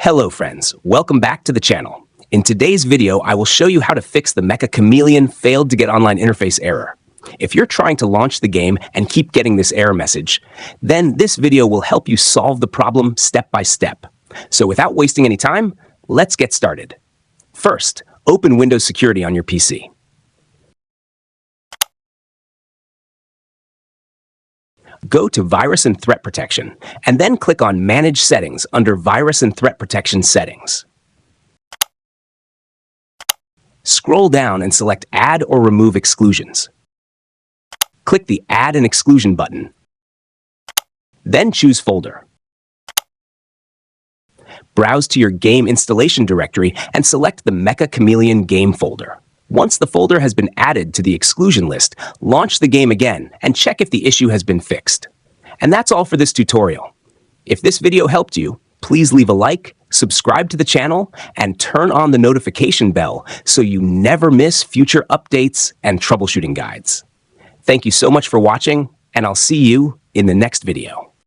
Hello friends, welcome back to the channel. In today's video, I will show you how to fix the Mecha Chameleon failed to get online interface error. If you're trying to launch the game and keep getting this error message, then this video will help you solve the problem step by step. So without wasting any time, let's get started. First, open Windows Security on your PC. Go to Virus and Threat Protection, and then click on Manage Settings under Virus and Threat Protection Settings. Scroll down and select Add or Remove Exclusions. Click the Add an Exclusion button. Then choose Folder. Browse to your game installation directory and select the Mecha Chameleon game folder. Once the folder has been added to the exclusion list, launch the game again and check if the issue has been fixed. And that's all for this tutorial. If this video helped you, please leave a like, subscribe to the channel, and turn on the notification bell so you never miss future updates and troubleshooting guides. Thank you so much for watching, and I'll see you in the next video.